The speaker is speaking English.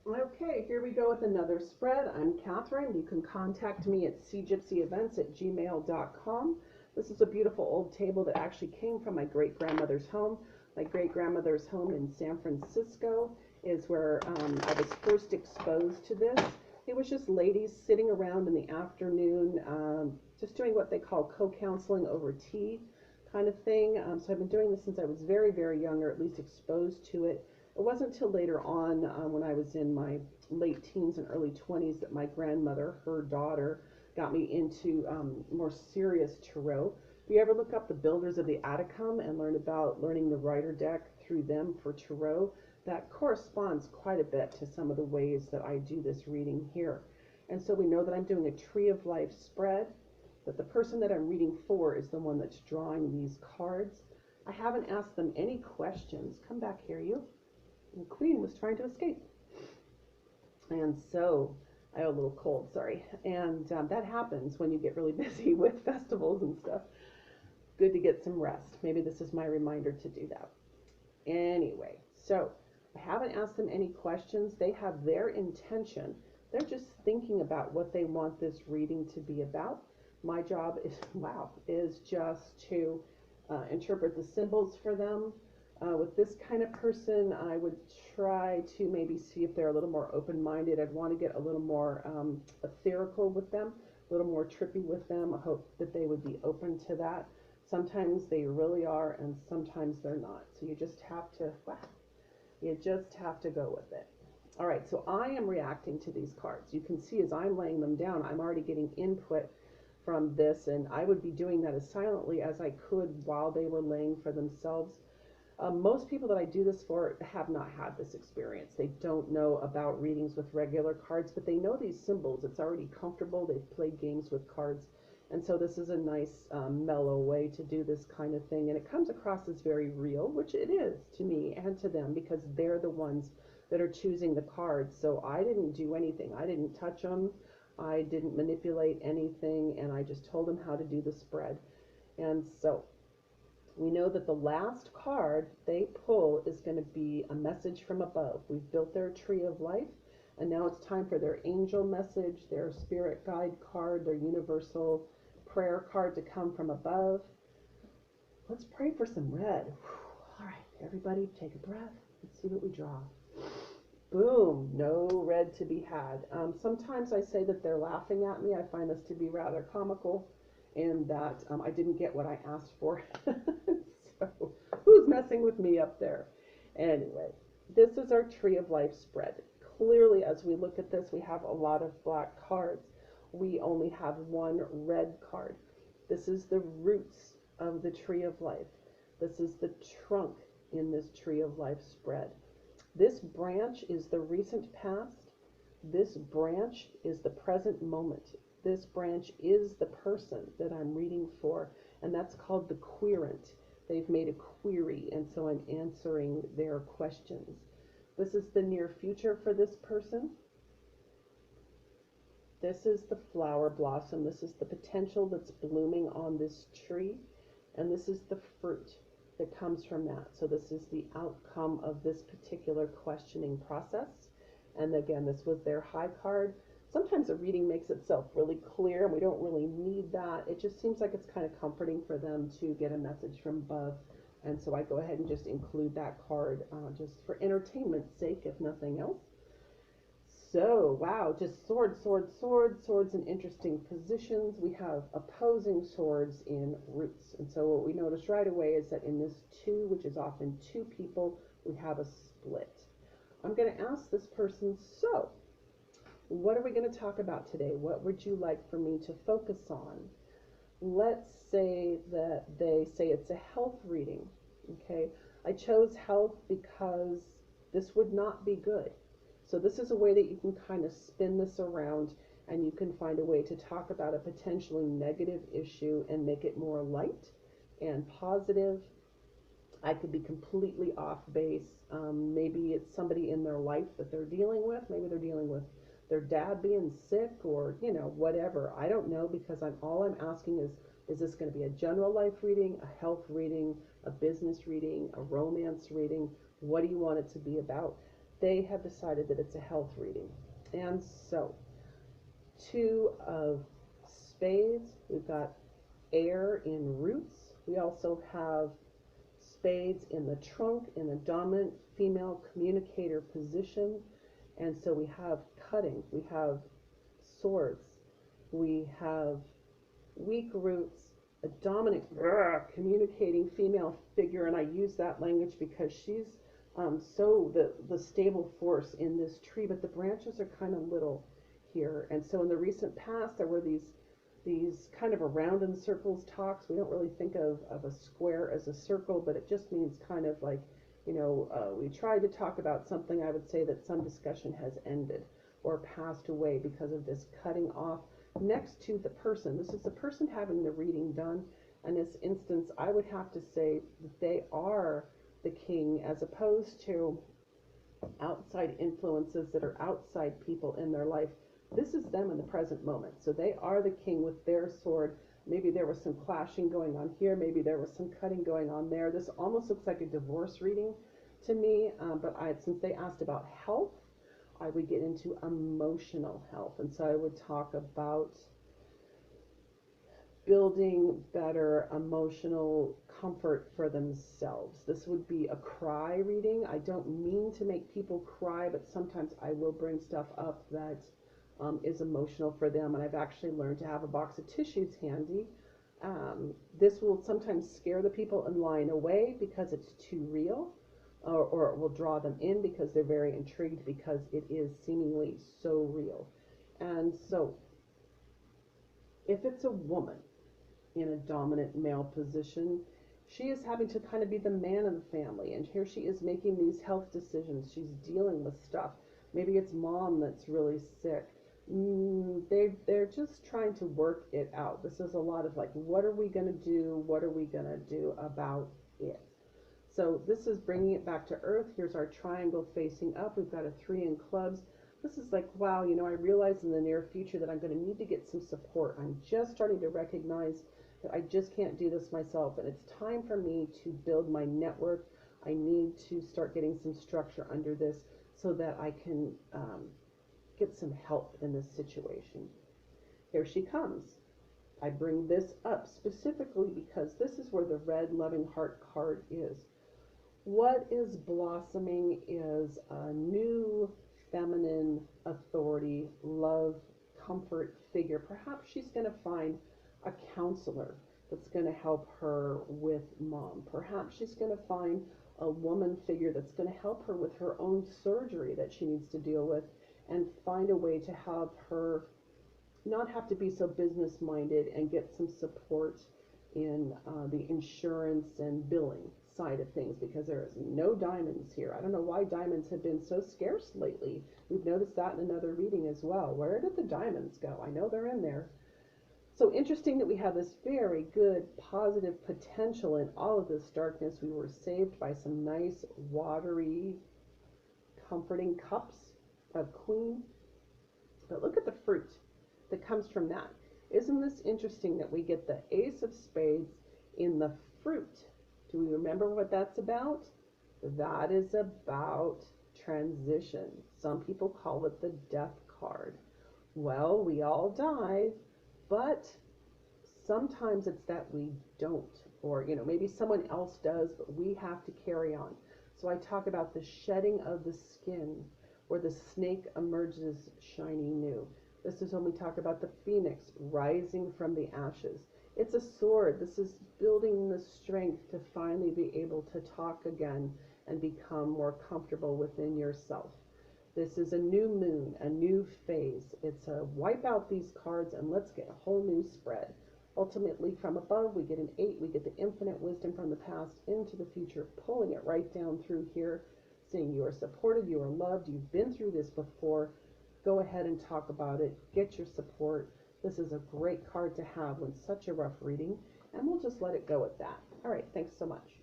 Okay, here we go with another spread. I'm Catherine. You can contact me at cgypsyevents@gmail.com. This is a beautiful old table that actually came from my great grandmother's home. My great grandmother's home in San Francisco is where I was first exposed to this. It was just ladies sitting around in the afternoon, just doing what they call co-counseling over tea kind of thing. So I've been doing this since I was very, very young, or at least exposed to it. It wasn't until later on, when I was in my late teens and early 20s, that my grandmother, her daughter, got me into more serious tarot. If you ever look up the Builders of the Atacum and learn about learning the Rider deck through them for tarot, that corresponds quite a bit to some of the ways that I do this reading here. And so we know that I'm doing a Tree of Life spread, that the person that I'm reading for is the one that's drawing these cards. I haven't asked them any questions. Come back here, you. The queen was trying to escape. And so I have a little cold, sorry. And that happens when you get really busy with festivals and stuff. Good to get some rest. Maybe this is my reminder to do that. Anyway, so I haven't asked them any questions. They have their intention. They're just thinking about what they want this reading to be about. My job is, wow, is just to interpret the symbols for them. With this kind of person, I would try to maybe see if they're a little more open-minded. I'd want to get a little more etherical with them, a little more trippy with them. I hope that they would be open to that. Sometimes they really are, and sometimes they're not. So you just have to, wow, you just have to go with it. All right, so I am reacting to these cards. You can see as I'm laying them down, I'm already getting input from this, and I would be doing that as silently as I could while they were laying for themselves. Most people that I do this for have not had this experience. They don't know about readings with regular cards, but they know these symbols. It's already comfortable. They've played games with cards. And so this is a nice, mellow way to do this kind of thing. And it comes across as very real, which it is to me and to them, because they're the ones that are choosing the cards. So I didn't do anything. I didn't touch them. I didn't manipulate anything. And I just told them how to do the spread. And so we know that the last card they pull is going to be a message from above. We've built their Tree of Life, and now it's time for their angel message, their spirit guide card, their universal prayer card to come from above. Let's pray for some red. All right, everybody take a breath. Let's see what we draw. Boom, no red to be had. Sometimes I say that they're laughing at me. I find this to be rather comical, and that I didn't get what I asked for. So who's messing with me up there? Anyway, this is our Tree of Life spread. Clearly, as we look at this, we have a lot of black cards. We only have one red card. This is the roots of the Tree of Life. This is the trunk in this Tree of Life spread. This branch is the recent past. This branch is the present moment. This branch is the person that I'm reading for, and that's called the querent. They've made a query, and so I'm answering their questions. This is the near future for this person. This is the flower blossom. This is the potential that's blooming on this tree, and this is the fruit that comes from that. So this is the outcome of this particular questioning process. And again, this was their high card. Sometimes a reading makes itself really clear, and we don't really need that. It just seems like it's kind of comforting for them to get a message from above. And so I go ahead and just include that card, just for entertainment's sake, if nothing else. So, wow, just swords, swords, swords, swords in interesting positions. We have opposing swords in roots. And so what we notice right away is that in this two, which is often two people, we have a split. I'm going to ask this person, so what are we going to talk about today? What would you like for me to focus on? Let's say that they say it's a health reading. Okay, I chose health because this would not be good. So this is a way that you can kind of spin this around, and you can find a way to talk about a potentially negative issue and make it more light and positive. I could be completely off base. Maybe it's somebody in their life that they're dealing with. Maybe they're dealing with their dad being sick, or whatever. I don't know, because all I'm asking is this going to be a general life reading, a health reading, a business reading, a romance reading? What do you want it to be about? they have decided that it's a health reading. And so, two of spades, we've got air in roots. We also have spades in the trunk in a dominant female communicator position. And so we have cutting, we have swords, we have weak roots, a dominant communicating female figure, and I use that language because she's so the stable force in this tree, but the branches are kind of little here. And so in the recent past, there were these kind of around in circles talks. We don't really think of a square as a circle, but it just means kind of like, we tried to talk about something. I would say that some discussion has ended or passed away because of this cutting off next to the person. This is the person having the reading done. In this instance, I would have to say that they are the king as opposed to outside influences that are outside people in their life. This is them in the present moment. So they are the king with their sword. Maybe there was some clashing going on here. Maybe there was some cutting going on there. This almost looks like a divorce reading to me. Since they asked about health, I would get into emotional health. And so I would talk about building better emotional comfort for themselves. This would be a cry reading. I don't mean to make people cry, but sometimes I will bring stuff up that is emotional for them. And I've actually learned to have a box of tissues handy. This will sometimes scare the people in line away because it's too real, or it will draw them in because they're very intrigued because it is seemingly so real. And so if it's a woman in a dominant male position, she is having to kind of be the man of the family, and here she is making these health decisions. She's dealing with stuff. Maybe it's mom that's really sick. They're just trying to work it out. This is a lot of like, what are we going to do? What are we going to do about it? So this is bringing it back to earth. Here's our triangle facing up. We've got a 3 in clubs. This is like, wow, I realize in the near future that I'm going to need to get some support. I'm just starting to recognize that I just can't do this myself, and it's time for me to build my network. I need to start getting some structure under this so that I can get some help in this situation. Here she comes. I bring this up specifically because this is where the red loving heart card is. What is blossoming is a new feminine authority, love, comfort figure. Perhaps she's going to find a counselor that's going to help her with mom. Perhaps she's going to find a woman figure that's going to help her with her own surgery that she needs to deal with, and find a way to have her not have to be so business minded and get some support in the insurance and billing side of things, because there is no diamonds here. I don't know why diamonds have been so scarce lately. We've noticed that in another reading as well. Where did the diamonds go? I know they're in there. So interesting that we have this very good positive potential in all of this darkness. We were saved by some nice watery comforting cups of queen. But look at the fruit that comes from that. Isn't this interesting that we get the ace of spades in the fruit? Do we remember what that's about? That is about transition. Some people call it the death card. Well, we all die, but sometimes it's that we don't, or maybe someone else does, but we have to carry on. So I talk about the shedding of the skin, where the snake emerges shiny new. This is when we talk about the phoenix rising from the ashes. It's a sword. This is building the strength to finally be able to talk again and become more comfortable within yourself. This is a new moon, a new phase. It's a wipe out these cards and let's get a whole new spread. Ultimately, from above, we get an 8. We get the infinite wisdom from the past into the future, pulling it right down through here, saying you are supported, you are loved, you've been through this before. Go ahead and talk about it. Get your support. This is a great card to have when such a rough reading, and we'll just let it go at that. All right, thanks so much.